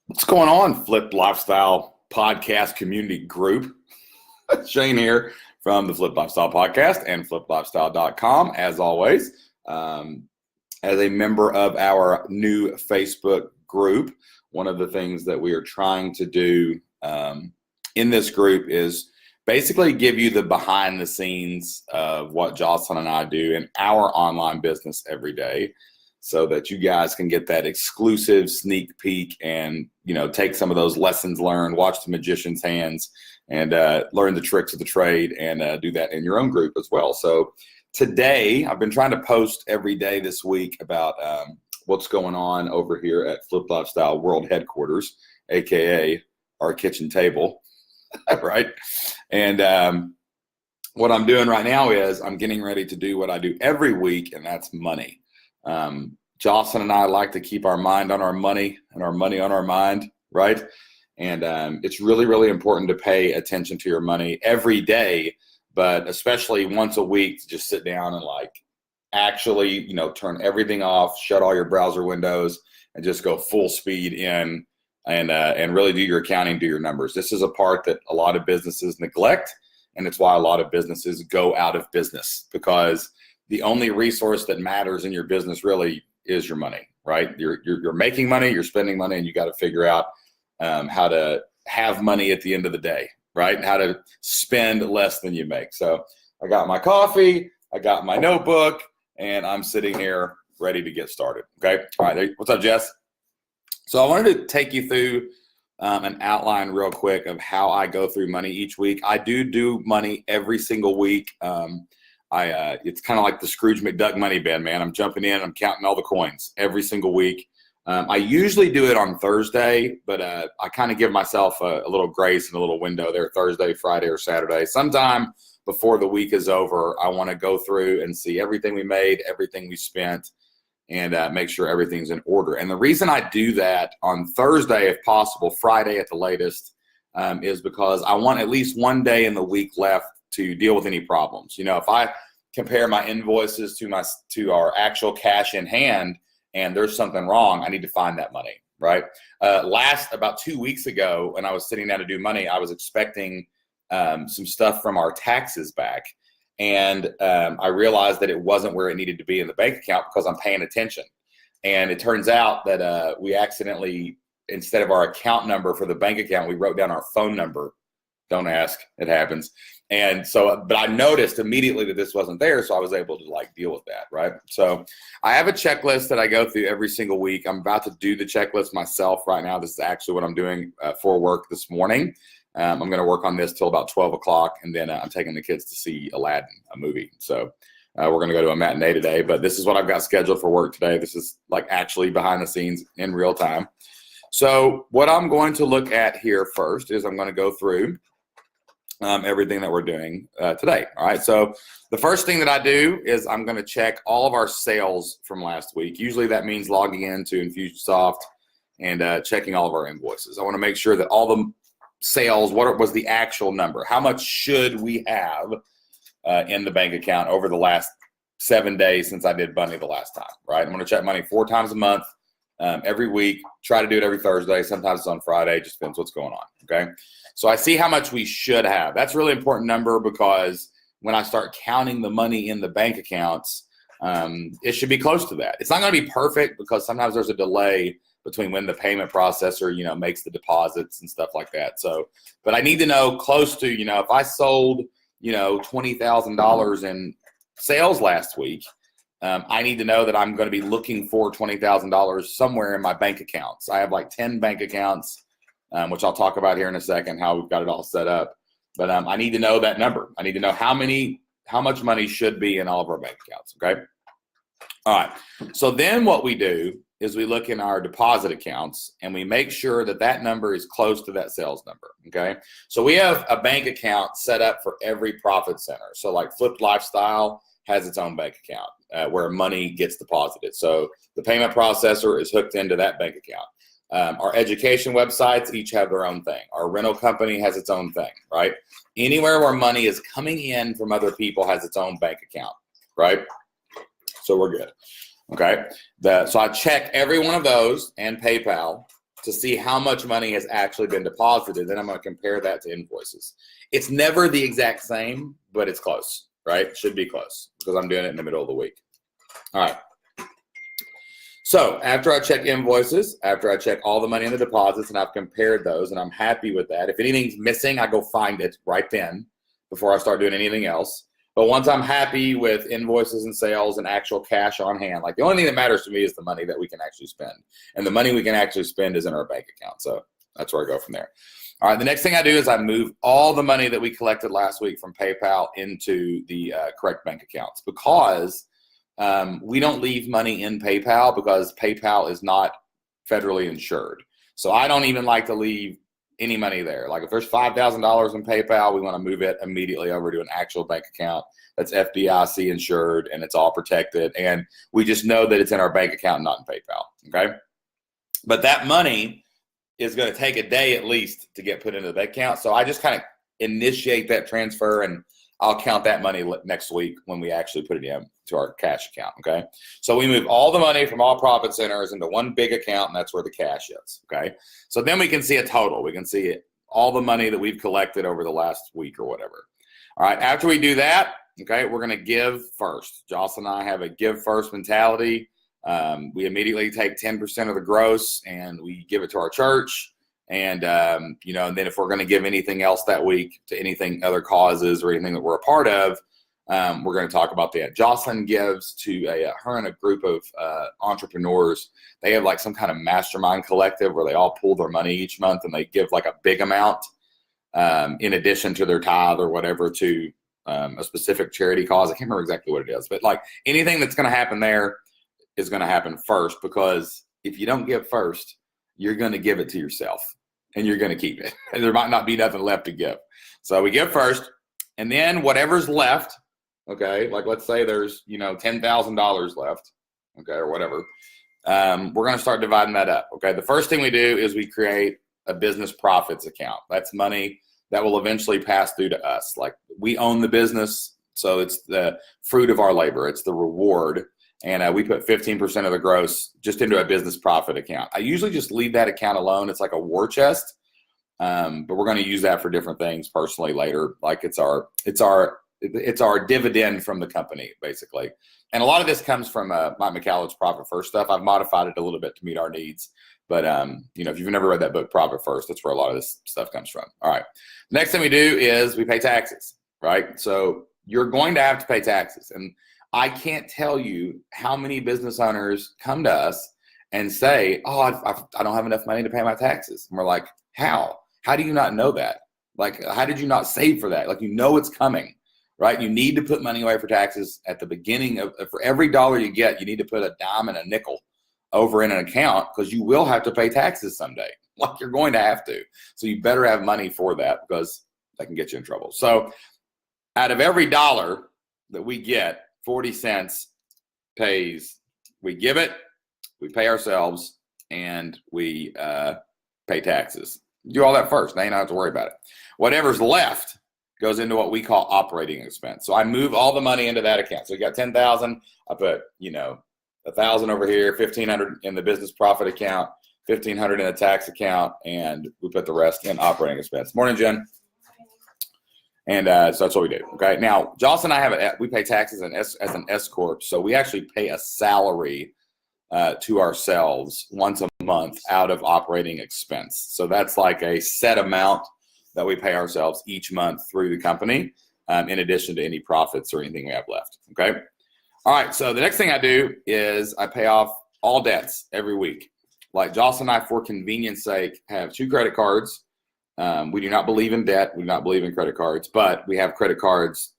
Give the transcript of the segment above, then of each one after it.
What's going on, Flip Lifestyle Podcast Community Group? Shane here from the Flip Lifestyle Podcast and fliplifestyle.com, as always. As a member of our new Facebook group, one of the things that we are trying to do in this group is basically give you the behind the scenes of what Jocelyn and I do in our online business every day, so that you guys can get that exclusive sneak peek and, take some of those lessons learned, watch the magician's hands, and learn the tricks of the trade, and do that in your own group as well. So today, I've been trying to post every day this week about what's going on over here at Flip Lifestyle World Headquarters, aka our kitchen table, right? And what I'm doing right now is I'm getting ready to do what I do every week, and that's money. Jocelyn and I like to keep our mind on our money and our money on our mind, right? And it's really, really important to pay attention to your money every day, but especially once a week to just sit down and actually, turn everything off, shut all your browser windows, and just go full speed in and really do your accounting, do your numbers. This is a part that a lot of businesses neglect, and it's why a lot of businesses go out of business, because the only resource that matters in your business really is your money, right? You're making money, you're spending money, and you got to figure out how to have money at the end of the day, right? How to spend less than you make. So I got my coffee, I got my notebook, and I'm sitting here ready to get started. Okay. All right. What's up, Jess? So I wanted to take you through an outline real quick of how I go through money each week. I do money every single week. It's kind of like the Scrooge McDuck money bin, man. I'm jumping in, I'm counting all the coins every single week. I usually do it on Thursday, but I kind of give myself a little grace and a little window there, Thursday, Friday, or Saturday. Sometime before the week is over, I want to go through and see everything we made, everything we spent, and make sure everything's in order. And the reason I do that on Thursday, if possible, Friday at the latest, is because I want at least one day in the week left to deal with any problems. If I compare my invoices to our actual cash in hand and there's something wrong, I need to find that money, right? About 2 weeks ago, when I was sitting down to do money, I was expecting some stuff from our taxes back. And I realized that it wasn't where it needed to be in the bank account because I'm paying attention. And it turns out that we accidentally, instead of our account number for the bank account, we wrote down our phone number. Don't ask, it happens. And so, but I noticed immediately that this wasn't there, so I was able to deal with that, right? So I have a checklist that I go through every single week. I'm about to do the checklist myself right now. This is actually what I'm doing for work this morning. I'm going to work on this till about 12 o'clock, and then I'm taking the kids to see Aladdin, a movie. So we're going to go to a matinee today, but this is what I've got scheduled for work today. This is actually behind the scenes in real time. So what I'm going to look at here first is I'm going to go through everything that we're doing today. All right. So the first thing that I do is I'm going to check all of our sales from last week. Usually that means logging into Infusionsoft and checking all of our invoices. I want to make sure that all the sales, what was the actual number? How much should we have in the bank account over the last 7 days since I did money the last time, right? I'm going to check money 4 times a month, every week. Try to do it every Thursday. Sometimes it's on Friday. Just depends what's going on. Okay. So I see how much we should have. That's a really important number, because when I start counting the money in the bank accounts, it should be close to that. It's not going to be perfect because sometimes there's a delay between when the payment processor, makes the deposits and stuff like that. So, but I need to know close to, if I sold, $20,000 in sales last week, I need to know that I'm going to be looking for $20,000 somewhere in my bank accounts. I have 10 bank accounts, which I'll talk about here in a second, how we've got it all set up. But I need to know that number. I need to know how much money should be in all of our bank accounts. Okay. All right. So then what we do is we look in our deposit accounts and we make sure that that number is close to that sales number. Okay. So we have a bank account set up for every profit center. So Flip Lifestyle has its own bank account where money gets deposited. So the payment processor is hooked into that bank account. Our education websites each have their own thing. Our rental company has its own thing, right? Anywhere where money is coming in from other people has its own bank account, right? So we're good. Okay. So I check every one of those and PayPal to see how much money has actually been deposited. Then I'm going to compare that to invoices. It's never the exact same, but it's close, right? Should be close because I'm doing it in the middle of the week. All right. So after I check invoices, after I check all the money in the deposits, and I've compared those, and I'm happy with that. If anything's missing, I go find it right then before I start doing anything else. But once I'm happy with invoices and sales and actual cash on hand, like the only thing that matters to me is the money that we can actually spend. And the money we can actually spend is in our bank account. So that's where I go from there. All right, the next thing I do is I move all the money that we collected last week from PayPal into the correct bank accounts, because we don't leave money in PayPal because PayPal is not federally insured. So I don't even like to leave any money there. Like if there's $5,000 in PayPal, we want to move it immediately over to an actual bank account that's FDIC insured and it's all protected. And we just know that it's in our bank account, not in PayPal. Okay. But that money is going to take a day at least to get put into the bank account. So I just kind of initiate that transfer, and I'll count that money next week when we actually put it in to our cash account. Okay. So we move all the money from all profit centers into one big account, and that's where the cash is. Okay. So then we can see a total. We can see all the money that we've collected over the last week or whatever. All right. After we do that, okay, we're going to give first. Jocelyn and I have a give first mentality. We immediately take 10% of the gross and we give it to our church. And, and then if we're going to give anything else that week to anything, other causes or anything that we're a part of, we're going to talk about that. Jocelyn gives to her and a group of entrepreneurs. They have like some kind of mastermind collective where they all pool their money each month and they give like a big amount in addition to their tithe or whatever to a specific charity cause. I can't remember exactly what it is, but like anything that's going to happen there is going to happen first, because if you don't give first, you're going to give it to yourself and you're going to keep it. And there might not be nothing left to give. So we give first, and then whatever's left, okay, like let's say there's, $10,000 left, okay, or whatever. We're going to start dividing that up. Okay. The first thing we do is we create a business profits account. That's money that will eventually pass through to us. Like we own the business. So it's the fruit of our labor. It's the reward. And we put 15% of the gross just into a business profit account. I usually just leave that account alone. It's like a war chest. But we're going to use that for different things personally later. Like it's our dividend from the company, basically. And a lot of this comes from Mike McCalloch's Profit First stuff. I've modified it a little bit to meet our needs. But, if you've never read that book, Profit First, that's where a lot of this stuff comes from. All right. Next thing we do is we pay taxes, right? So you're going to have to pay taxes. And I can't tell you how many business owners come to us and say, oh, I don't have enough money to pay my taxes. And we're like, how? How do you not know that? Like, how did you not save for that? Like, it's coming, right? You need to put money away for taxes at the beginning for every dollar you get, you need to put a dime and a nickel over in an account, because you will have to pay taxes someday. Like you're going to have to. So you better have money for that, because that can get you in trouble. So out of every dollar that we get, 40 cents we give it, we pay ourselves, and we pay taxes. Do all that first. Now you don't have to worry about it. Whatever's left goes into what we call operating expense. So I move all the money into that account. So you got 10,000. I put, 1,000 over here, 1,500 in the business profit account, 1,500 in the tax account, and we put the rest in operating expense. Morning, Jen. And so that's what we do. Okay. Now, Jocelyn and I we pay taxes as an S corp, so we actually pay a salary to ourselves once a month out of operating expense. So that's like a set amount that we pay ourselves each month through the company, in addition to any profits or anything we have left. Okay. All right. So the next thing I do is I pay off all debts every week. Like Jocelyn and I, for convenience sake, have 2 credit cards. We do not believe in debt. We do not believe in credit cards, but we have credit cards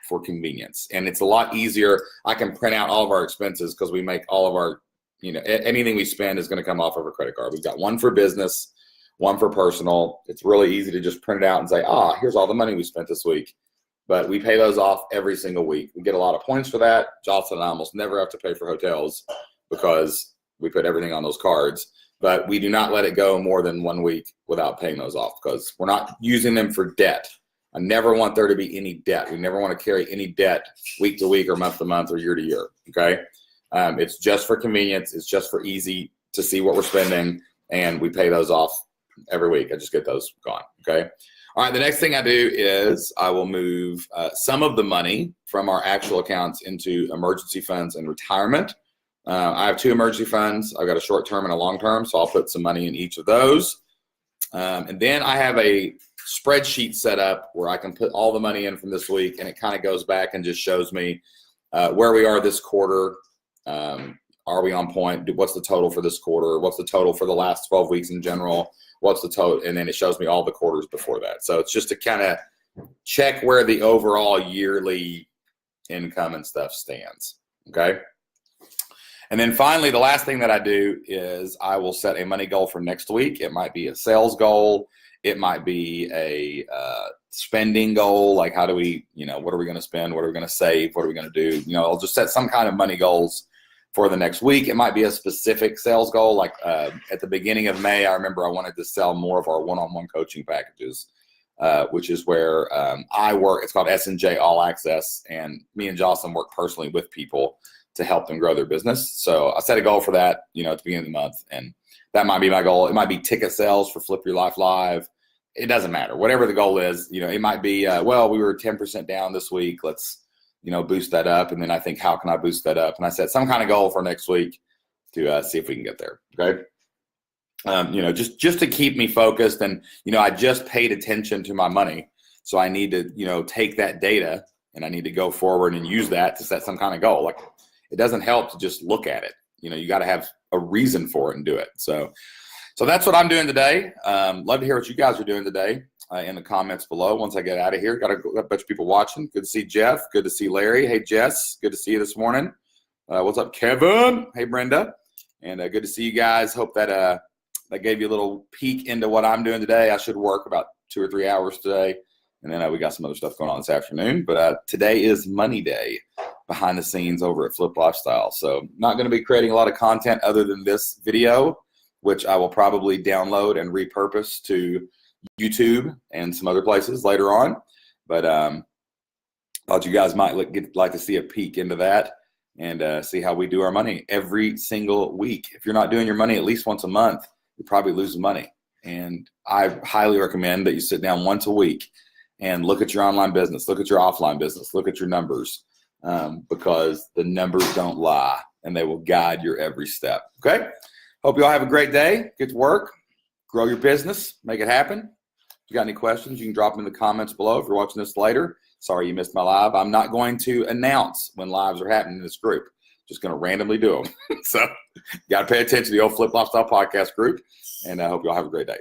for convenience. And it's a lot easier. I can print out all of our expenses because we make all of our, anything we spend is going to come off of a credit card. We've got one for business, one for personal. It's really easy to just print it out and say, here's all the money we spent this week. But we pay those off every single week. We get a lot of points for that. Jocelyn and I almost never have to pay for hotels because we put everything on those cards. But we do not let it go more than 1 week without paying those off, because we're not using them for debt. I never want there to be any debt. We never want to carry any debt week to week or month to month or year to year. Okay. It's just for convenience. It's just for easy to see what we're spending. and we pay those off every week. I just get those gone. Okay. All right. The next thing I do is I will move some of the money from our actual accounts into emergency funds and retirement. I have 2 emergency funds. I've got a short term and a long term, so I'll put some money in each of those. And then I have a spreadsheet set up where I can put all the money in from this week, and it kind of goes back and just shows me where we are this quarter. Are we on point? What's the total for this quarter? What's the total for the last 12 weeks in general? What's the total? And then it shows me all the quarters before that. So it's just to kind of check where the overall yearly income and stuff stands. Okay. And then finally, the last thing that I do is I will set a money goal for next week. It might be a sales goal. It might be a spending goal. Like, how do we, what are we going to spend? What are we going to save? What are we going to do? I'll just set some kind of money goals for the next week. It might be a specific sales goal. Like at the beginning of May, I remember I wanted to sell more of our one-on-one coaching packages, which is where I work. It's called S&J All Access. And me and Jocelyn work personally with people to help them grow their business. So I set a goal for that, at the beginning of the month, and that might be my goal. It might be ticket sales for Flip Your Life Live. It doesn't matter. Whatever the goal is, it might be, we were 10% down this week. Let's, boost that up. And then I think, how can I boost that up? And I set some kind of goal for next week to see if we can get there. Okay. Just to keep me focused. And, I just paid attention to my money. So I need to, take that data and I need to go forward and use that to set some kind of goal. Like, it doesn't help to just look at it. You got to have a reason for it and do it. So that's what I'm doing today. Love to hear what you guys are doing today in the comments below. Once I get out of here, got a bunch of people watching. Good to see Jeff. Good to see Larry. Hey, Jess. Good to see you this morning. What's up, Kevin? Hey, Brenda. And good to see you guys. Hope that that gave you a little peek into what I'm doing today. I should work about 2 or 3 hours today. And then we got some other stuff going on this afternoon. But today is Money Day behind the scenes over at Flip Lifestyle. So not going to be creating a lot of content other than this video, which I will probably download and repurpose to YouTube and some other places later on. But thought you guys might like to see a peek into that and see how we do our money every single week. If you're not doing your money at least once a month, you're probably losing money. And I highly recommend that you sit down once a week and look at your online business, look at your offline business, look at your numbers, because the numbers don't lie and they will guide your every step. Okay. Hope you all have a great day. Get to work, grow your business, make it happen. If you got any questions, you can drop them in the comments below. If you're watching this later, sorry you missed my live. I'm not going to announce when lives are happening in this group. Just going to randomly do them. So you got to pay attention to the old Flip Lifestyle podcast group, and I hope you all have a great day.